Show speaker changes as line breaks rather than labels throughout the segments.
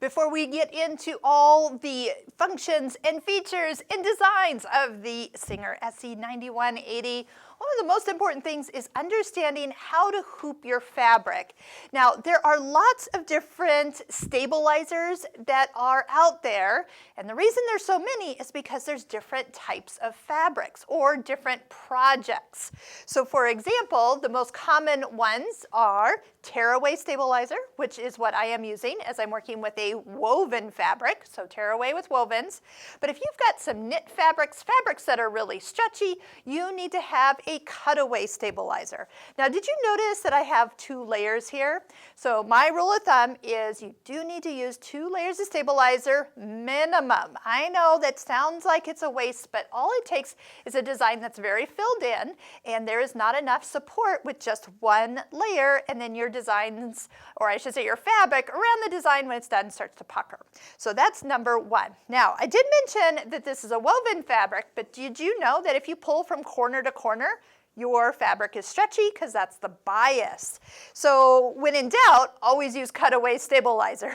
Before we get into all the functions and features and designs of the Singer SE9180, one of the most important things is understanding how to hoop your fabric. Now, there are lots of different stabilizers that are out there, and the reason there's so many is because there's different types of fabrics or different projects. So for example, the most common ones are tearaway stabilizer, which is what I am using as I'm working with a woven fabric, so tearaway with wovens. But if you've got some knit fabrics that are really stretchy, you need to have a cutaway stabilizer. Now, did you notice that I have 2 layers here? So my rule of thumb is you do need to use 2 layers of stabilizer minimum. I know that sounds like it's a waste, but all it takes is a design that's very filled in, and there is not enough support with just 1 layer, and then your designs, or I should say your fabric around the design when it's done starts to pucker. So that's number 1. Now, I did mention that this is a woven fabric, but did you know that if you pull from corner to corner, your fabric is stretchy because that's the bias. So when in doubt, always use cutaway stabilizer.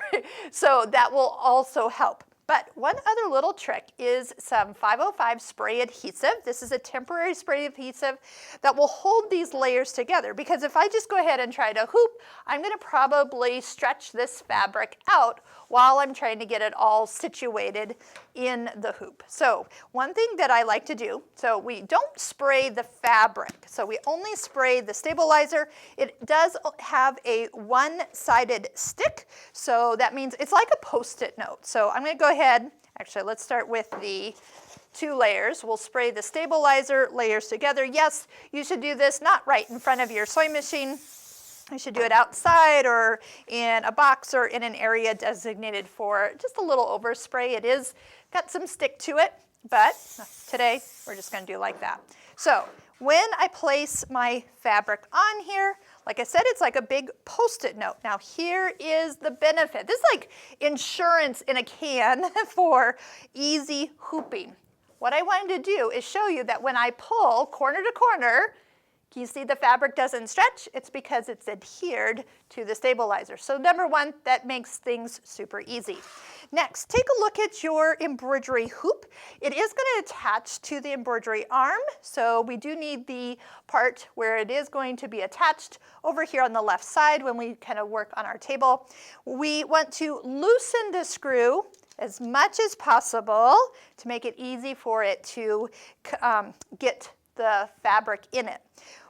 So that will also help. But one other little trick is some 505 spray adhesive. This is a temporary spray adhesive that will hold these layers together, because if I just go ahead and try to hoop, I'm going to probably stretch this fabric out while I'm trying to get it all situated in the hoop. So one thing that I like to do, so we don't spray the fabric, so we only spray the stabilizer. It does have a one-sided stick, so that means it's like a Post-it note. So I'm going to go ahead, actually let's start with the 2 layers. We'll spray the stabilizer layers together. Yes, you should do this not right in front of your sewing machine. You should do it outside or in a box or in an area designated for just a little overspray. It is got some stick to it, but today we're just going to do like that. So when I place my fabric on here, like I said, it's like a big Post-it note. Now here is the benefit. This is like insurance in a can for easy hooping. What I wanted to do is show you that when I pull corner to corner, you see the fabric doesn't stretch. It's because it's adhered to the stabilizer. So number 1, that makes things super easy. Next, take a look at your embroidery hoop. It is going to attach to the embroidery arm, so we do need the part where it is going to be attached over here on the left side when we kind of work on our table. We want to loosen the screw as much as possible to make it easy for it to get the fabric in it.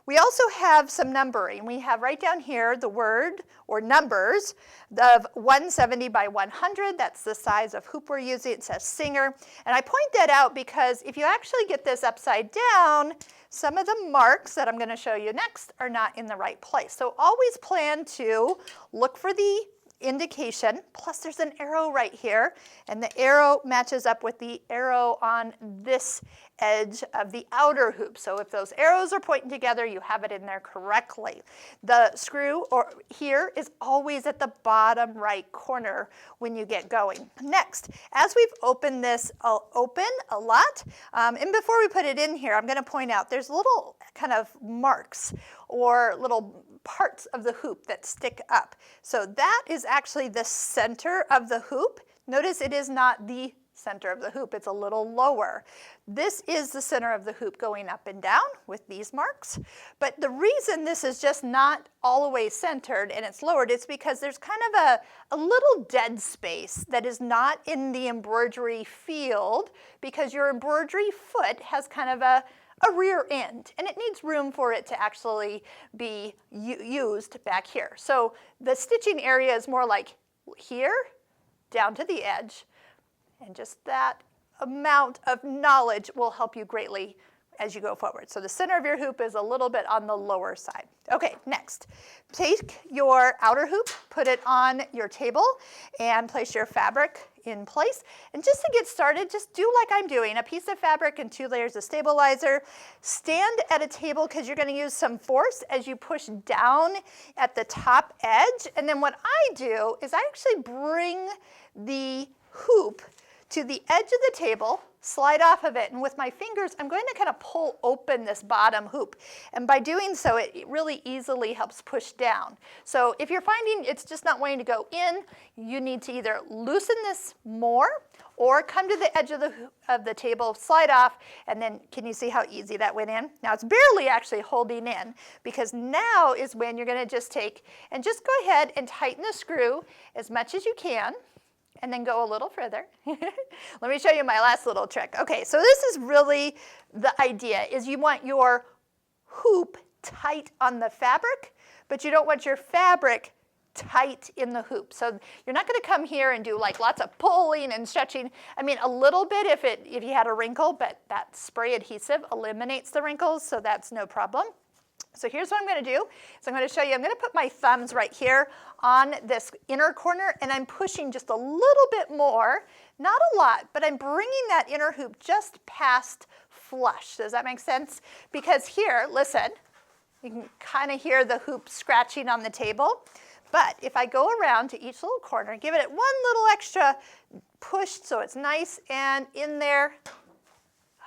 We also have some numbering. We have right down here the word or numbers of 170 by 100. That's the size of hoop we're using. It says Singer. And I point that out because if you actually get this upside down, some of the marks that I'm going to show you next are not in the right place. So always plan to look for the indication, plus there's an arrow right here, and the arrow matches up with the arrow on this edge of the outer hoop. So if those arrows are pointing together, you have it in there correctly. The screw here is always at the bottom right corner when you get going. Next, as we've opened this open a lot, and before we put it in here, I'm going to point out there's little kind of marks or little parts of the hoop that stick up. So that is actually the center of the hoop. Notice it is not the center of the hoop, it's a little lower. This is the center of the hoop going up and down with these marks. But the reason this is just not all the way centered and it's lowered, it's because there's kind of a little dead space that is not in the embroidery field, because your embroidery foot has kind of a rear end, and it needs room for it to actually be used back here. So the stitching area is more like here, down to the edge, and just that amount of knowledge will help you greatly as you go forward. So the center of your hoop is a little bit on the lower side. Okay, next, take your outer hoop, put it on your table, and place your fabric in place. And just to get started, just do like I'm doing, a piece of fabric and 2 layers of stabilizer. Stand at a table because you're going to use some force as you push down at the top edge. And then what I do is I actually bring the hoop to the edge of the table, slide off of it, and with my fingers, I'm going to kind of pull open this bottom hoop. And by doing so, it really easily helps push down. So if you're finding it's just not wanting to go in, you need to either loosen this more or come to the edge of the table, slide off, and then can you see how easy that went in? Now it's barely actually holding in, because now is when you're going to just take and just go ahead and tighten the screw as much as you can. And then go a little further. Let me show you my last little trick. Okay, so this is really the idea, is you want your hoop tight on the fabric, but you don't want your fabric tight in the hoop. So you're not going to come here and do like lots of pulling and stretching. I mean, a little bit if you had a wrinkle, but that spray adhesive eliminates the wrinkles, so that's no problem. So here's what I'm going to do. So I'm going to show you, I'm going to put my thumbs right here on this inner corner, and I'm pushing just a little bit more, not a lot, but I'm bringing that inner hoop just past flush. Does that make sense? Because here, listen, you can kind of hear the hoop scratching on the table. But if I go around to each little corner, give it one little extra push so it's nice and in there,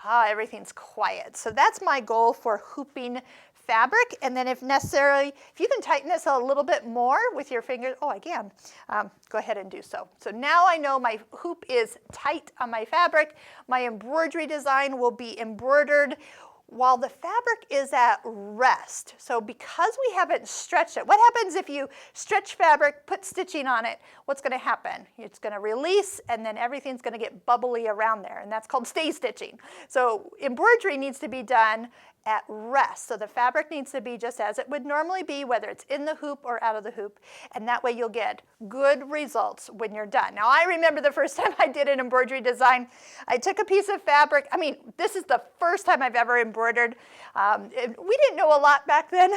everything's quiet. So that's my goal for hooping fabric. And then if necessary, if you can tighten this a little bit more with your fingers, I can, go ahead and do so. So now I know my hoop is tight on my fabric. My embroidery design will be embroidered while the fabric is at rest. So because we haven't stretched it, what happens if you stretch fabric, put stitching on it? What's going to happen? It's going to release, and then everything's going to get bubbly around there, and that's called stay stitching. So embroidery needs to be done at rest. So the fabric needs to be just as it would normally be, whether it's in the hoop or out of the hoop, and that way you'll get good results when you're done. Now I remember the first time I did an embroidery design, I took a piece of fabric, this is the first time I've ever embroidered. We didn't know a lot back then.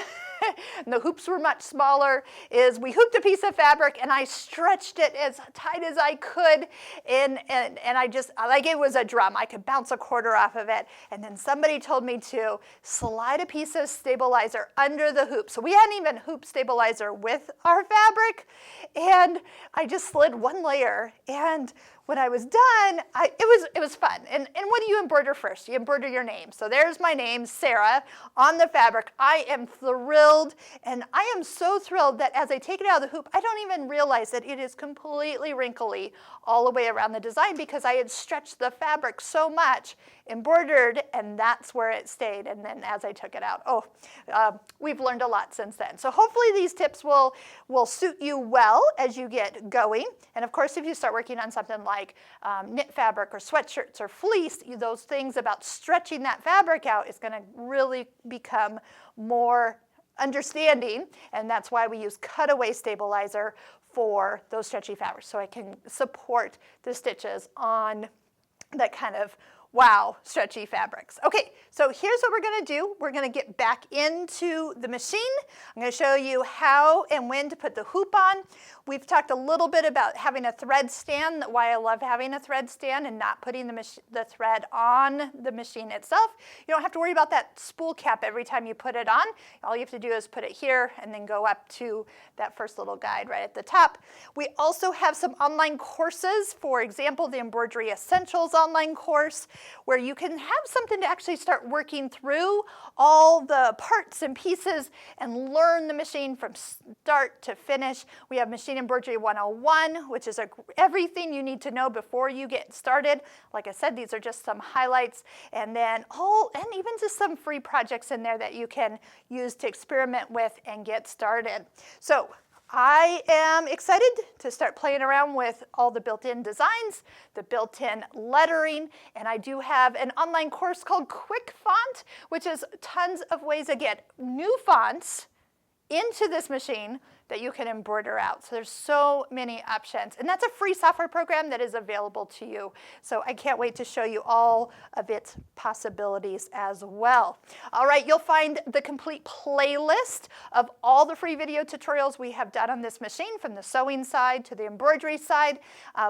And the hoops were much smaller. We hooped a piece of fabric and I stretched it as tight as I could, and I just, like it was a drum. I could bounce a quarter off of it, and then somebody told me to slide a piece of stabilizer under the hoop. So we hadn't even hoop stabilizer with our fabric, and I just slid one layer, and when I was done, it was fun. And what do you embroider first? You embroider your name. So there's my name, Sarah, on the fabric. I am thrilled, and I am so thrilled that as I take it out of the hoop, I don't even realize that it is completely wrinkly all the way around the design, because I had stretched the fabric so much, embroidered, and that's where it stayed. And then as I took it out, we've learned a lot since then. So hopefully these tips will suit you well as you get going. And of course, if you start working on something like knit fabric or sweatshirts or fleece, those things about stretching that fabric out is going to really become more understanding, and that's why we use cutaway stabilizer for those stretchy fabrics, so I can support the stitches on that kind of stretchy fabrics. Okay, so here's what we're going to do. We're going to get back into the machine. I'm going to show you how and when to put the hoop on. We've talked a little bit about having a thread stand, why I love having a thread stand and not putting the thread on the machine itself. You don't have to worry about that spool cap every time you put it on. All you have to do is put it here and then go up to that first little guide right at the top. We also have some online courses, for example, the Embroidery Essentials online course, where you can have something to actually start working through all the parts and pieces and learn the machine from start to finish. We have Machine Embroidery 101, which is everything you need to know before you get started. Like I said, these are just some highlights, and then even just some free projects in there that you can use to experiment with and get started. So I am excited to start playing around with all the built-in designs, the built-in lettering, and I do have an online course called Quick Font, which is tons of ways to get new fonts into this machine that you can embroider out. So there's so many options, and that's a free software program that is available to you. So I can't wait to show you all of its possibilities as well. All right, you'll find the complete playlist of all the free video tutorials we have done on this machine, from the sewing side to the embroidery side,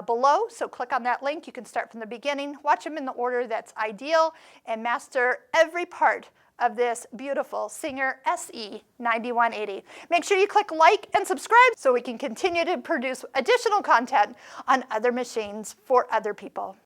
below. So click on that link. You can start from the beginning, watch them in the order that's ideal, and master every part of this beautiful Singer SE9180. Make sure you click like and subscribe so we can continue to produce additional content on other machines for other people.